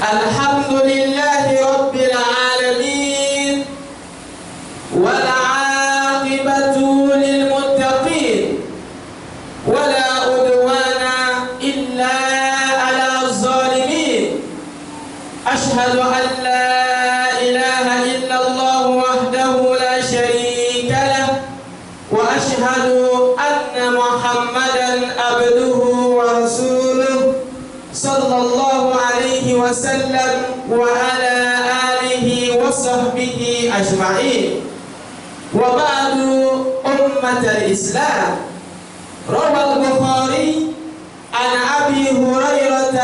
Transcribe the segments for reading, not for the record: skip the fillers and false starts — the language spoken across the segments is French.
الحمد لله رب العالمين والعاقبة للمتقين ولا عدوان إلا على الظالمين أشهد أن لا إله إلا الله وحده لا شريك له وأشهد أن محمدا عبده ورسوله صلى الله عليه وسلم وعلى آله وصحبه أجمعين وبعد أمة الإسلام روى البخاري عن أبي هريرة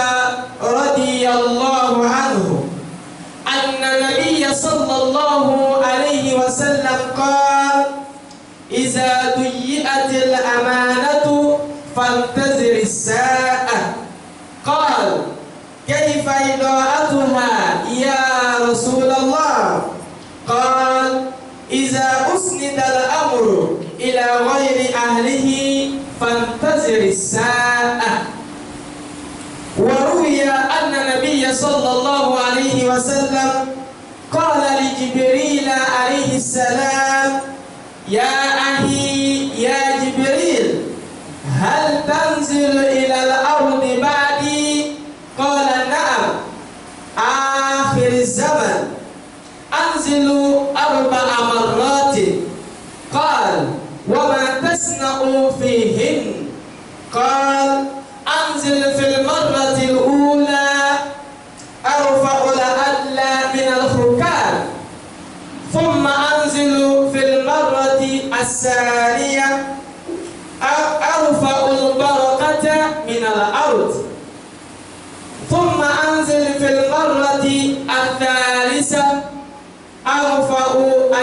رضي الله عنه أن النبي صلى الله عليه وسلم قال إذا ضيعت الأمانة فانتظر الساعة قال كيف إضاعتها يا رسول الله قال إذا أسند الأمر إلى غير أهله فانتظر الساعة وروي أن النبي صلى الله عليه وسلم قال لجبريل عليه السلام يا أخي يا جبريل هل تنزل إلى الأرض بعدي قال نعم آخر الزمن أنزل 4 مرات قال وما تصنع فيهن قال أنزل في المرة الأولى أرفع الأدلى من الخكام ثم أنزل في المرة الثانية أرفع البركة من الأرض ثم أنزل في المرة الثالثة أرفع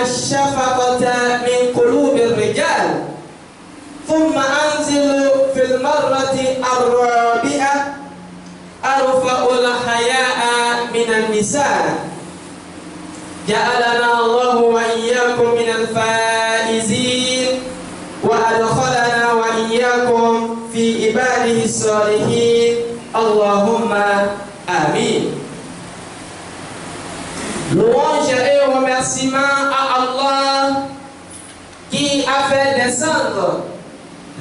الشفقة من قلوب الرجال ثم أنزل في المرة الرابعة أرفع الحياء من النساء جعلنا الله وإياكم من الفائزين وأدخلنا وإياكم في عباده الصالحين اللهم آمين. Louange et remerciement à Allah qui a fait descendre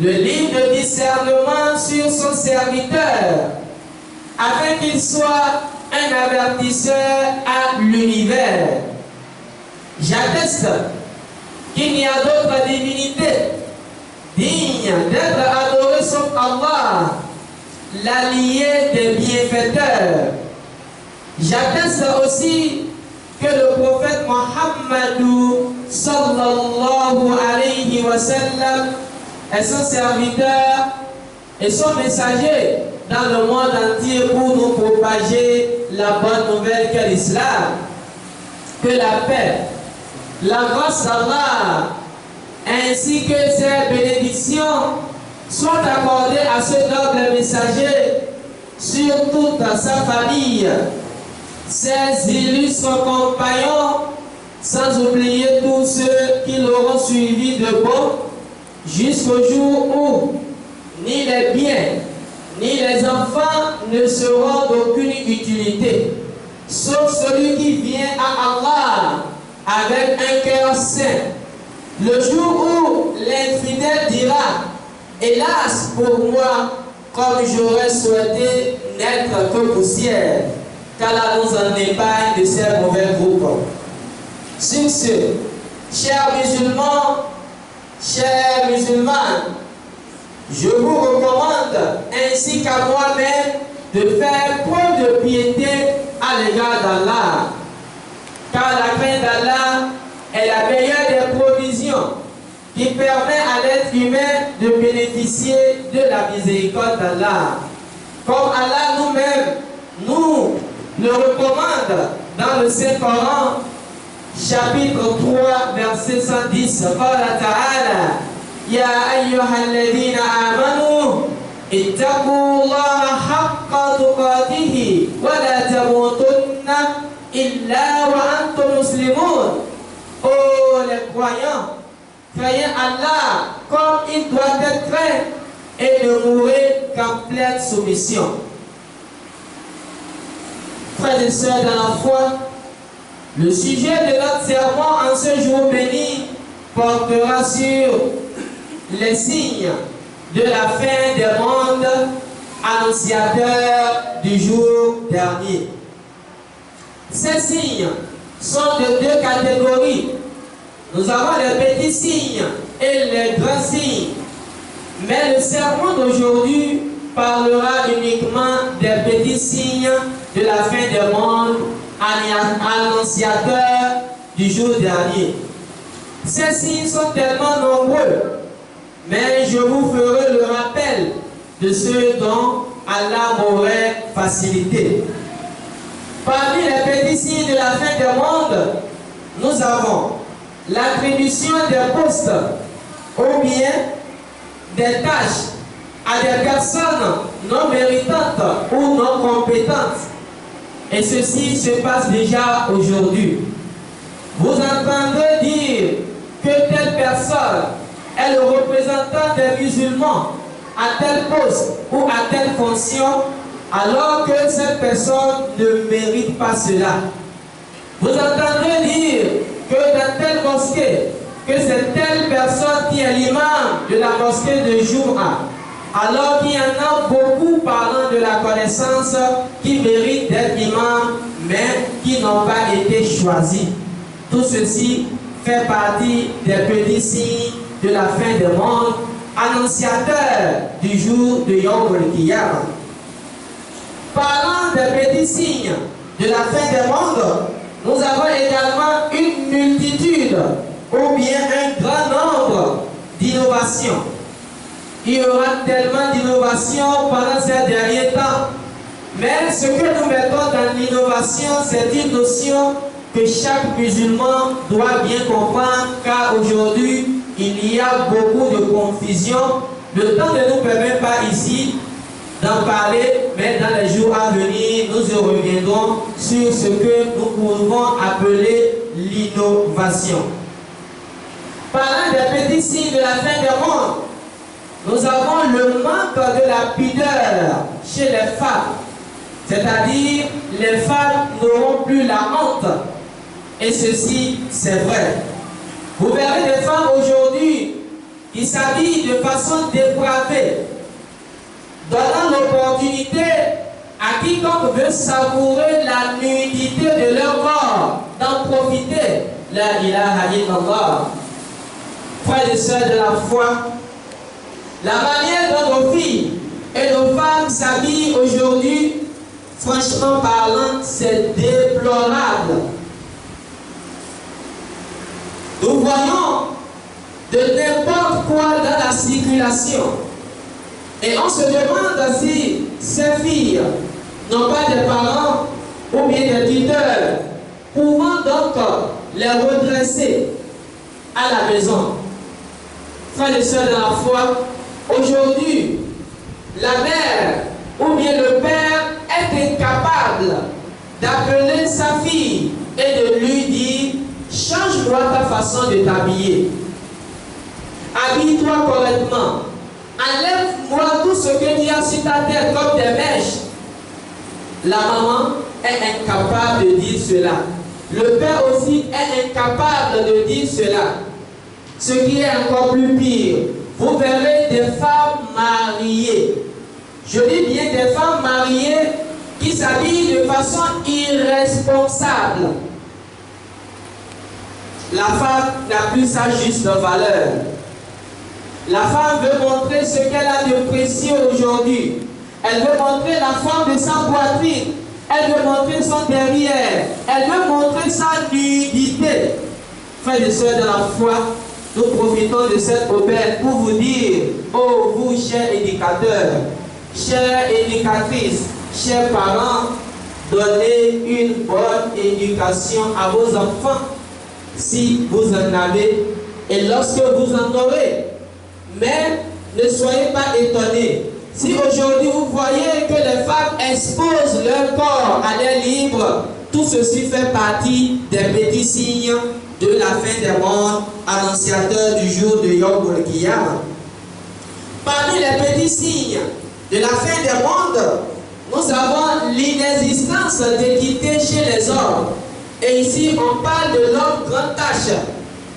le livre de discernement sur son serviteur afin qu'il soit un avertisseur à l'univers. J'atteste qu'il n'y a d'autre divinité digne d'être adorée sauf Allah, l'allié des bienfaiteurs. J'atteste aussi que le prophète Muhammadou sallallahu alayhi wa sallam est son serviteur et son messager dans le monde entier pour nous propager la bonne nouvelle qu'est l'islam. Que la paix, la grâce d'Allah ainsi que ses bénédictions soient accordées à ce noble messager sur toute sa famille, ses illustres compagnons, sans oublier tous ceux qui l'auront suivi de bon jusqu'au jour où ni les biens ni les enfants ne seront d'aucune utilité, sauf celui qui vient à Allah avec un cœur saint. Le jour où l'infidèle dira « Hélas pour moi, comme j'aurais souhaité n'être que poussière », qu'Allah nous en épargne de ces mauvais groupes. Sur ce, chers musulmans, chères musulmanes, je vous recommande, ainsi qu'à moi-même, de faire preuve de piété à l'égard d'Allah. Car la crainte d'Allah est la meilleure des provisions qui permet à l'être humain de bénéficier de la miséricorde d'Allah. Comme Allah nous-mêmes nous le recommande dans le Saint-Coran, chapitre 3, verset 110, قال تعالى يا أيها الذين آمنوا اتقوا الله حق تقاته ولا تموتن إلا وأنتم مسلمون. Oh les croyants, craignez Allah comme il doit être craint et ne mourrez qu'en pleine soumission. Frères et sœurs dans la foi, le sujet de notre sermon en ce jour béni portera sur les signes de la fin des mondes, annonciateurs du jour dernier. Ces signes sont de deux catégories. Nous avons les petits signes et les grands signes. Mais le sermon d'aujourd'hui parlera uniquement des petits signes de la fin des mondes, annonciateurs du jour dernier. Ces signes sont tellement nombreux, mais je vous ferai le rappel de ceux dont Allah m'aurait facilité. Parmi les petits signes de la fin des mondes, nous avons l'attribution des postes ou bien des tâches à des personnes non méritantes ou non compétentes. Et ceci se passe déjà aujourd'hui. Vous entendez dire que telle personne est le représentant des musulmans à tel poste ou à telle fonction, alors que cette personne ne mérite pas cela. Vous entendrez dire que dans telle mosquée, que c'est telle personne qui est l'imam de la mosquée de Jum'a, alors qu'il y en a beaucoup parlant de la connaissance qui méritent d'être imam, mais qui n'ont pas été choisis. Tout ceci fait partie des petits signes de la fin des mondes, annonciateurs du jour de Yom Al-Qiyamah. Parlant des petits signes de la fin des mondes, nous avons également une multitude ou bien un grand nombre d'innovations. Il y aura tellement d'innovations pendant ces derniers temps. Mais ce que nous mettons dans l'innovation, c'est une notion que chaque musulman doit bien comprendre, car aujourd'hui, il y a beaucoup de confusion. Le temps ne nous permet pas ici d'en parler, mais dans les jours à venir, nous y reviendrons sur ce que nous pouvons appeler l'innovation. Parlant des petits signes de la fin des mondes, nous avons le manque de la pudeur chez les femmes. C'est-à-dire, les femmes n'auront plus la honte. Et ceci, c'est vrai. Vous verrez des femmes aujourd'hui qui s'habillent de façon dépravée, donnant l'opportunité à quiconque veut savourer la nudité de leur corps, d'en profiter. La ilaha illallah. Frères et sœurs de la foi, la manière dont nos filles et nos femmes s'habillent aujourd'hui, franchement parlant, c'est déplorable. Nous voyons de n'importe quoi dans la circulation. Et on se demande si ces filles n'ont pas des parents ou bien des tuteurs pouvant donc les redresser à la maison. Frères et sœurs de la foi, aujourd'hui, la mère ou bien le père est incapable d'appeler sa fille et de lui dire « Change-moi ta façon de t'habiller. Habille-toi correctement. Enlève-moi tout ce que tu as sur ta tête comme des mèches. » La maman est incapable de dire cela. Le père aussi est incapable de dire cela. Ce qui est encore plus pire, vous verrez des femmes mariées. Je dis bien des femmes mariées qui s'habillent de façon irresponsable. La femme n'a plus sa juste valeur. La femme veut montrer ce qu'elle a de précieux aujourd'hui. Elle veut montrer la forme de sa poitrine. Elle veut montrer son derrière. Elle veut montrer sa nudité. Frères et sœurs de la foi, nous profitons de cette aubaine pour vous dire, oh vous chers éducateurs, chères éducatrices, chers parents, donnez une bonne éducation à vos enfants si vous en avez et lorsque vous en aurez. Mais ne soyez pas étonnés. Si aujourd'hui vous voyez que les femmes exposent leur corps à l'air libre, tout ceci fait partie des petits signes de la fin des mondes, annonciateurs du jour de Yom Al-Qiyamah. Parmi les petits signes de la fin des mondes, nous avons l'inexistence d'équité l'homme. Et ici, on parle de l'homme grande tâche.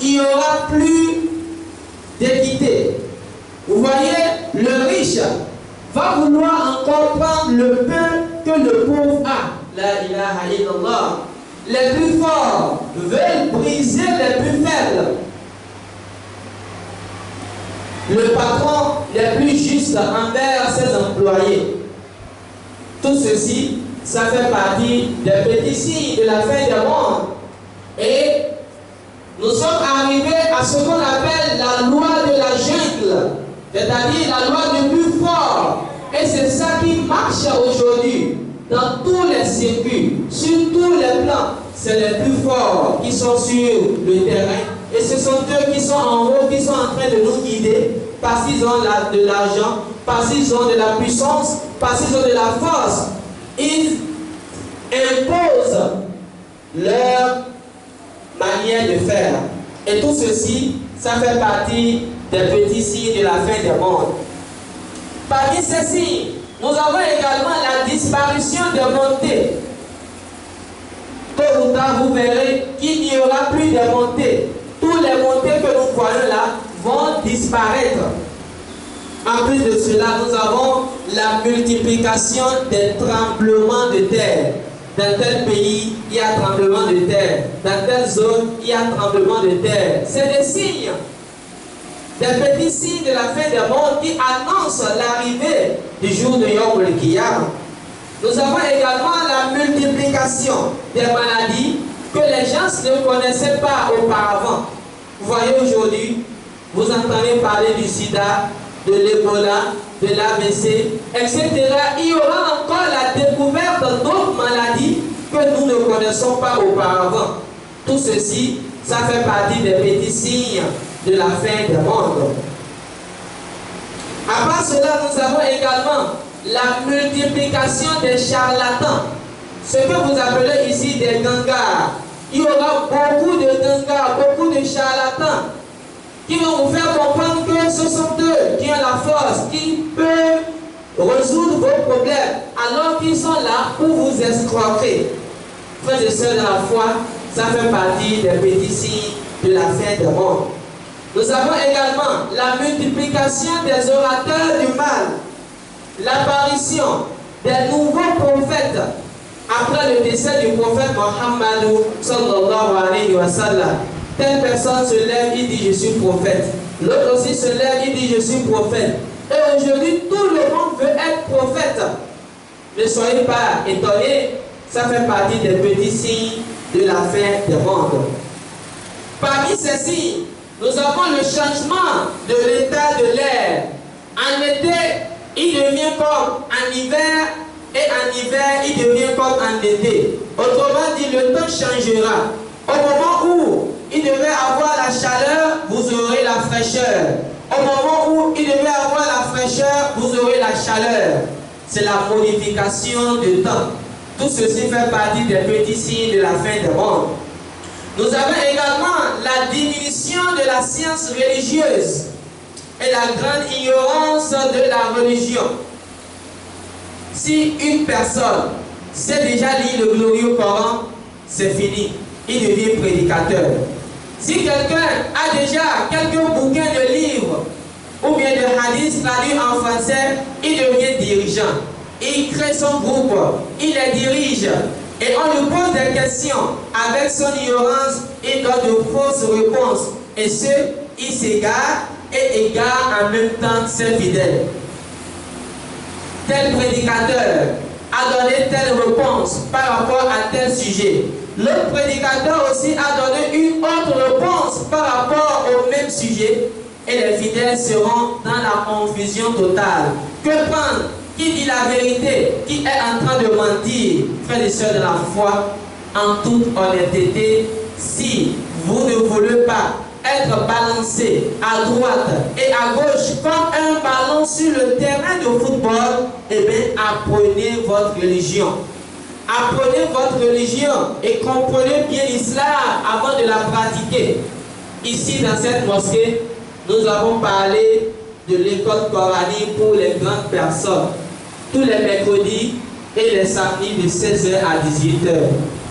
Il n'y aura plus d'équité. Vous voyez, le riche va vouloir encore prendre le peu que le pauvre a. La ilaha illallah. Les plus forts veulent briser les plus faibles. Le patron est plus juste envers ses employés. Tout ceci, ça fait partie des petits signes de la fin du monde. Et nous sommes arrivés à ce qu'on appelle la loi de la jungle, c'est-à-dire la loi du plus fort. Et c'est ça qui marche aujourd'hui dans tous les circuits, sur tous les plans. C'est les plus forts qui sont sur le terrain. Et ce sont eux qui sont en haut, qui sont en train de nous guider, parce qu'ils ont de l'argent, parce qu'ils ont de la puissance, parce qu'ils ont de la force. Ils imposent leur manière de faire. Et tout ceci, ça fait partie des petits signes de la fin du monde. Parmi ces signes, nous avons également la disparition des montées. Tôt ou tard, vous verrez qu'il n'y aura plus de montées. Tous les montées que nous voyons là vont disparaître. En plus de cela, nous avons la multiplication des tremblements de terre. Dans tel pays, il y a tremblement de terre. Dans telle zone, il y a tremblement de terre. C'est des signes, des petits signes de la fin du monde qui annoncent l'arrivée du jour de Yom Kiyama. Nous avons également la multiplication des maladies que les gens ne connaissaient pas auparavant. Vous voyez aujourd'hui, vous entendez parler du sida, de l'Ebola, de l'AVC, etc. Il y aura encore la découverte d'autres maladies que nous ne connaissons pas auparavant. Tout ceci, ça fait partie des petits signes de la fin du monde. À part cela, nous avons également la multiplication des charlatans. Ce que vous appelez ici des gangars. Il y aura beaucoup de gangars, beaucoup de charlatans qui vont vous faire comprendre que ce sont eux qui ont la force, qui peuvent résoudre vos problèmes, alors qu'ils sont là pour vous escroquer. Frères et sœurs dans la foi, ça fait partie des petits signes de la fin du monde. Nous avons également la multiplication des orateurs du mal, l'apparition des nouveaux prophètes après le décès du prophète Mohammed sallallahu alayhi wa sallam. Telle personne se lève, il dit je suis prophète. L'autre aussi se lève, il dit je suis prophète. Et aujourd'hui, tout le monde veut être prophète. Ne soyez pas étonnés, ça fait partie des petits signes de la fin du monde. Parmi ces signes, nous avons le changement de l'état de l'air. En été, il devient comme en hiver, et en hiver, il devient comme en été. Autrement dit, le temps changera. Au moment où il devait avoir la chaleur, vous aurez la fraîcheur. Au moment où il devait avoir la fraîcheur, vous aurez la chaleur. C'est la modification du temps. Tout ceci fait partie des petits signes de la fin du monde. Nous avons également la diminution de la science religieuse et la grande ignorance de la religion. Si une personne sait déjà lire le glorieux Coran, c'est fini. Il devient prédicateur. Si quelqu'un a déjà quelques bouquins de livres ou bien de hadiths traduits en français, il devient dirigeant. Il crée son groupe, il les dirige. Et on lui pose des questions. Avec son ignorance, il donne de fausses réponses. Et il s'égare et égare en même temps ses fidèles. Tel prédicateur a donné telle réponse par rapport à tel sujet. L'autre prédicateur aussi a donné une autre réponse par rapport au même sujet. Et les fidèles seront dans la confusion totale. Que prendre? Qui dit la vérité? Qui est en train de mentir? Frères et sœurs de la foi, en toute honnêteté, si vous ne voulez pas être balancé à droite et à gauche comme un ballon sur le terrain de football, eh bien, apprenez votre religion. Apprenez votre religion et comprenez bien l'islam avant de la pratiquer. Ici, dans cette mosquée, nous avons parlé de l'école coranique pour les grandes personnes. Tous les mercredis et les samedis de 16h à 18h.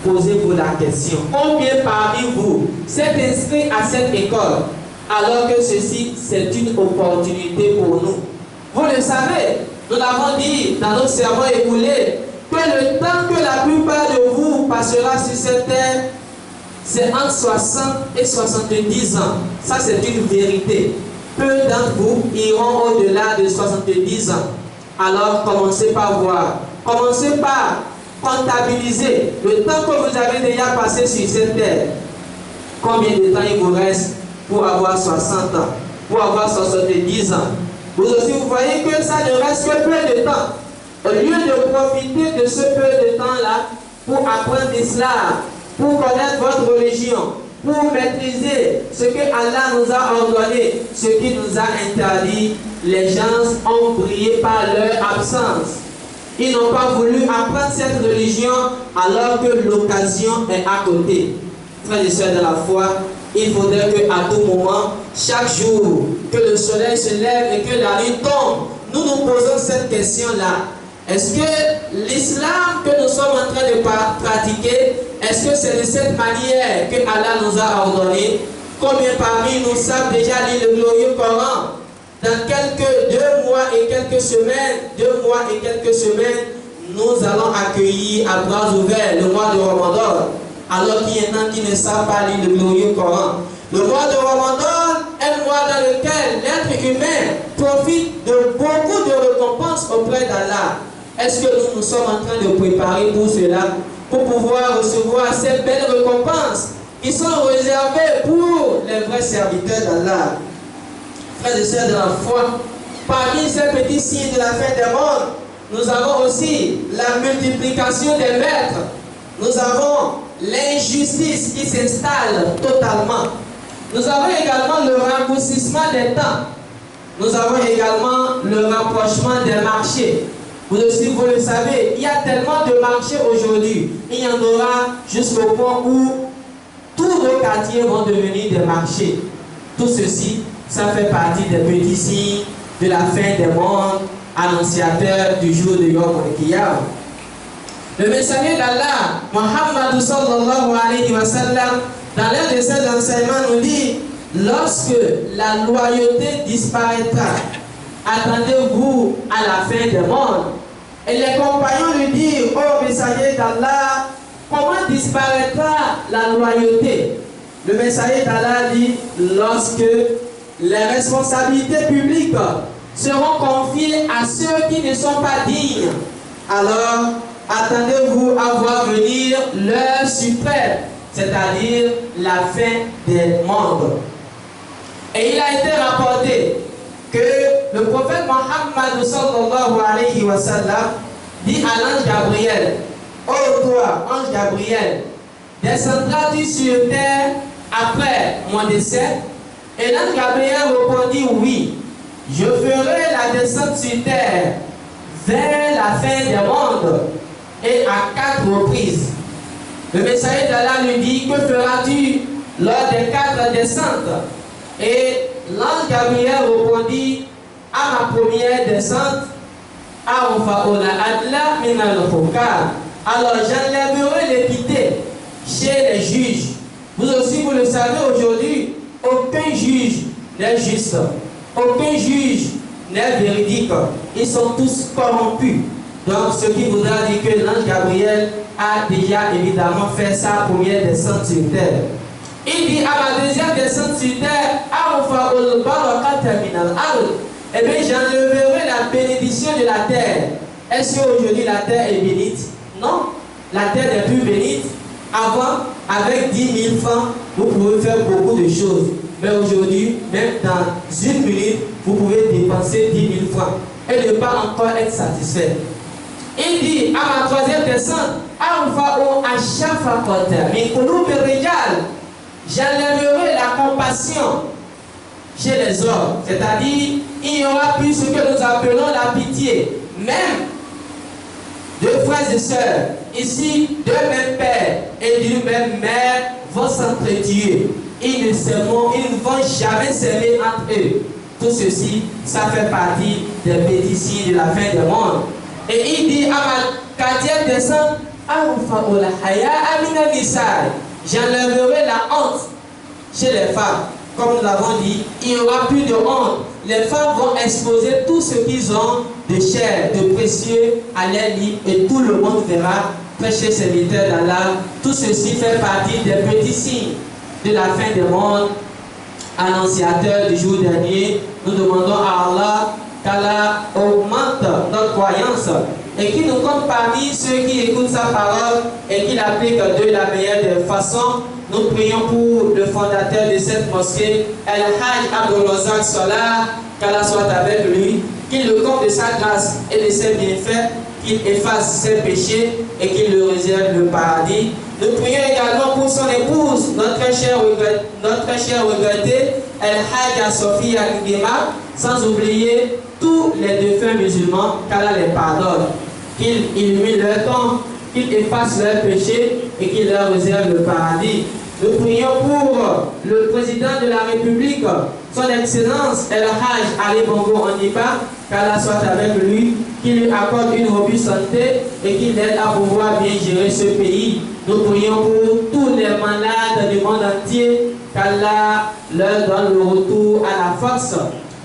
posez-vous la question. Combien parmi vous s'est inscrit à cette école alors que ceci, c'est une opportunité pour nous? Vous le savez, nous l'avons dit dans nos sermons écoulés, que le temps que la plupart de vous passera sur cette terre, c'est entre 60 et 70 ans. Ça, c'est une vérité. Peu d'entre vous iront au-delà de 70 ans. Alors, commencez par voir. Commencez par comptabiliser le temps que vous avez déjà passé sur cette terre. Combien de temps il vous reste pour avoir 60 ans, pour avoir 70 ans? Vous aussi, vous voyez que ça ne reste que peu de temps. Au lieu de profiter de ce peu de temps-là pour apprendre l'islam, pour connaître votre religion, pour maîtriser ce que Allah nous a ordonné, ce qui nous a interdit, les gens ont brillé par leur absence. Ils n'ont pas voulu apprendre cette religion alors que l'occasion est à côté. Frères et sœurs de la foi, il faudrait qu'à tout moment, chaque jour, que le soleil se lève et que la nuit tombe, nous nous posons cette question-là. Est-ce que l'islam que nous sommes en train de pratiquer, est-ce que c'est de cette manière que Allah nous a ordonné? Combien parmi nous savent déjà lire le glorieux Coran? Dans quelques 2 mois et quelques semaines, nous allons accueillir à bras ouverts le mois de Ramadan. Alors qu'il y en a qui ne savent pas lire le glorieux Coran. Le mois de Ramadan est un mois dans lequel l'être humain profite de beaucoup de récompenses auprès d'Allah. Est-ce que nous sommes en train de préparer pour cela, pour pouvoir recevoir ces belles récompenses qui sont réservées pour les vrais serviteurs d'Allah? Frères et sœurs de la foi, parmi ces petits signes de la fin des mondes, nous avons aussi la multiplication des maîtres. Nous avons l'injustice qui s'installe totalement. Nous avons également le raccourcissement des temps. Nous avons également le rapprochement des marchés. Vous aussi, vous le savez, il y a tellement de marchés aujourd'hui. Il y en aura jusqu'au point où tous nos quartiers vont devenir des marchés. Tout ceci, ça fait partie des petits signes de la fin des mondes, annonciateurs du jour de Yom Kiyama. Le messager d'Allah, Muhammad sallallahu alayhi wa sallam, dans l'un de ses enseignements nous dit: lorsque la loyauté disparaîtra, attendez-vous à la fin des mondes. Et les compagnons lui disent: ô messager d'Allah, comment disparaîtra la loyauté? Le messager d'Allah dit: lorsque les responsabilités publiques seront confiées à ceux qui ne sont pas dignes, alors attendez-vous à voir venir l'heure suprême, c'est-à-dire la fin des mondes. Et il a été rapporté que le prophète Muhammad sallallahu alayhi wa sallam dit à l'ange Gabriel: ô toi, ange Gabriel, descendras-tu sur terre après mon décès? Et l'ange Gabriel répondit: oui, je ferai la descente sur terre vers la fin des mondes et à 4 reprises. Le messager d'Allah lui dit: que feras-tu lors des 4 descentes? Et l'ange Gabriel répondit: à ma première descente, alors j'enlèverai l'équité chez les juges. Vous aussi, vous le savez aujourd'hui, aucun juge n'est juste, aucun juge n'est véridique. Ils sont tous corrompus. Donc, ce qui voudra dire que l'ange Gabriel a déjà évidemment fait sa première descente sur terre. Il dit: à ma deuxième descente sur terre, eh bien, j'enlèverai la bénédiction de la terre. Est-ce qu'aujourd'hui la terre est bénite? Non, la terre n'est plus bénite. Avant, avec 10 000 francs, vous pouvez faire beaucoup de choses. Mais aujourd'hui, même dans 1 minute, vous pouvez dépenser 10 000 francs et ne pas encore être satisfait. Il dit: à ma troisième descente, j'enlèverai la compassion chez les hommes. C'est-à-dire, il n'y aura plus ce que nous appelons la pitié. Même deux frères et sœurs, ici, deux mêmes pères et d'une même mère vont s'entretuer. Ils ne vont jamais s'aimer entre eux. Tout ceci, ça fait partie des petits signes de la fin du monde. Et il dit: à ma 4e descente, J'enlèverai la honte chez les femmes. Comme nous l'avons dit, il n'y aura plus de honte. Les femmes vont exposer tout ce qu'ils ont de cher, de précieux à leur lit, et tout le monde verra, prêcher serviteur d'Allah. Tout ceci fait partie des petits signes de la fin des mondes, annonciateur du jour dernier. Nous demandons à Allah qu'Allah augmente notre croyance et qu'il nous compte parmi ceux qui écoutent sa parole et qui l'appliquent de la meilleure des façons. Nous prions pour le fondateur de cette mosquée, El-Hajj Abdul Razak Salah, qu'Allah soit avec lui, qu'il le compte de sa grâce et de ses bienfaits, qu'il efface ses péchés et qu'il le réserve le paradis. Nous prions également pour son épouse, notre très chère regrettée, El-Hajj Sophia Ngema, sans oublier tous les défunts musulmans, qu'Allah les pardonne, qu'il illumine leur temps, qu'il efface leurs péchés et qu'il leur réserve le paradis. Nous prions pour le président de la République, son Excellence El-Hajj Ali Bongo Ondiba, qu'Allah soit avec lui, qu'il lui accorde une robuste santé et qu'il l'aide à pouvoir bien gérer ce pays. Nous prions pour tous les malades du monde entier, qu'Allah leur donne le retour à la force.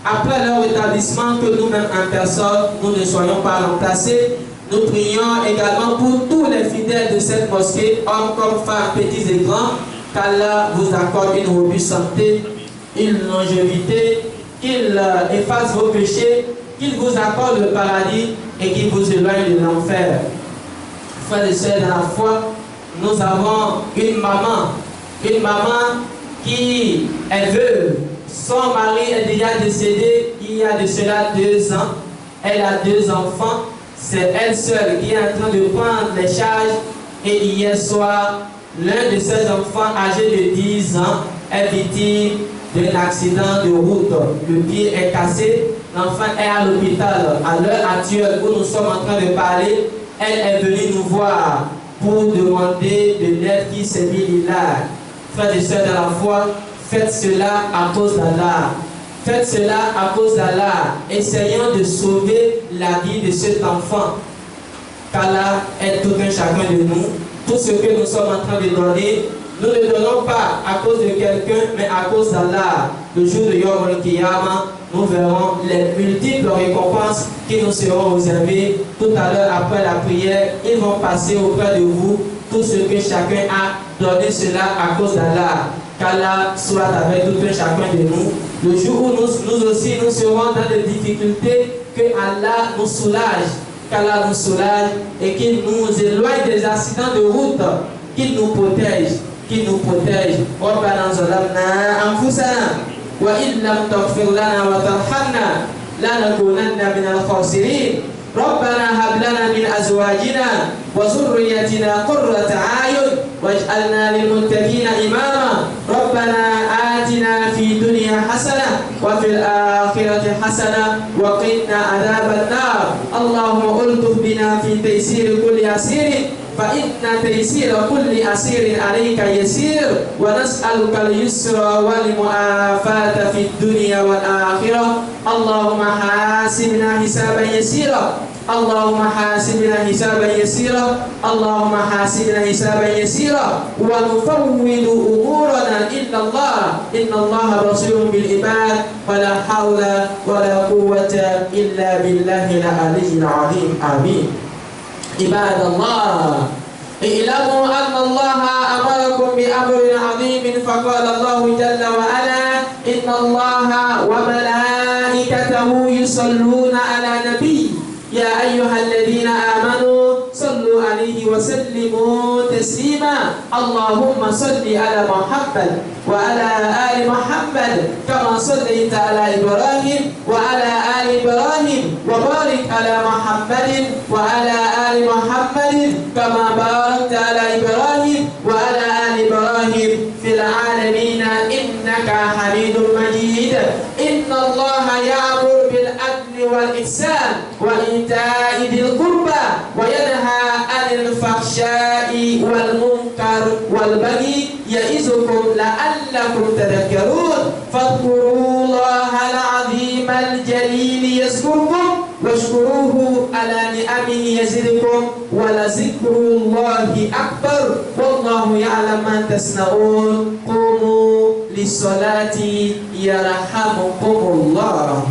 Après leur rétablissement, que nous-mêmes en personne, nous ne soyons pas remplacés. Nous prions également pour tous les fidèles de cette mosquée, hommes comme femmes, petits et grands, qu'Allah vous accorde une robuste santé, une longévité, qu'il efface vos péchés, qu'il vous accorde le paradis et qu'il vous éloigne de l'enfer. Frères et sœurs dans la foi, nous avons une maman qui est veuve. Son mari est déjà décédé il y a de cela 2 ans. Elle a 2 enfants. C'est elle seule qui est en train de prendre les charges. Et hier soir, l'un de ses enfants âgé de 10 ans est victime d'un accident de route. Le pied est cassé. L'enfant est à l'hôpital. À l'heure actuelle où nous sommes en train de parler, elle est venue nous voir pour demander de l'aide qui s'est mise là. Frères et sœurs dans la foi, faites cela à cause d'Allah. Faites cela à cause d'Allah. Essayons de sauver la vie de cet enfant. Qu'Allah aide tout un chacun de nous. Tout ce que nous sommes en train de donner, nous ne donnons pas à cause de quelqu'un, mais à cause d'Allah. Le jour de Yom al-Qiyamah, nous verrons les multiples récompenses qui nous seront réservées. Tout à l'heure, après la prière, ils vont passer auprès de vous tout ce que chacun a donné cela à cause d'Allah. Qu'Allah soit avec tout un chacun de nous. Le jour où nous aussi nous serons dans des difficultés, que Allah nous soulage. Qu'Allah nous soulage et qu'il nous éloigne des accidents de route, qu'il nous protège. ربنا ظلمنا أنفسنا وإن لم تغفر لنا وترحمنا لنكونن من الخاسرين ربنا هب لنا من أزواجنا وذريتنا قرة أعين واجعلنا للمتقين إماما ربنا آتنا في الدنيا حسنة وفي الآخرة حسنة وقنا عذاب النار اللهم ألطف بنا في تيسير كل عسير فإن تيسير كل عسير عليك يسير ونسألك اليسر والمعافاة في الدنيا والآخرة اللهم حاسبنا حسابا يسيرا اللهم حاسبنا حسابا يسيرا اللهم حاسبنا حسابا يسيرا ونفوض أمورنا إلى الله إن الله بصير بالعباد ولا حول ولا قوة إلا بالله العلي العظيم آمين عباد الله اعلموا أن الله أمركم بأمر عظيم فقال الله جل وعلا إن الله وملائكته يصلون على نبي يا أيها الذين آمنوا صلوا عليه وسلموا تسليما اللهم صل على محمد وعلى آل محمد كما صليت على إبراهيم وعلى آل إبراهيم وبارك على محمد وعلى آل محمد كما باركت على إبراهيم وعلى آل إبراهيم في العالمين إنك حميد مجيد إن الله يأمر بالعدل والإحسان وإيتاء ذي القربى وينهى عن الفحشاء والمنكر والبغي يعظكم لعلكم تذكرون فاذكروا الله العظيم الجليل يذكركم واشكروه على نعمه يزدكم ولذكر الله أكبر والله يعلم ما تصنعون قوموا للصلاة يرحمكم الله.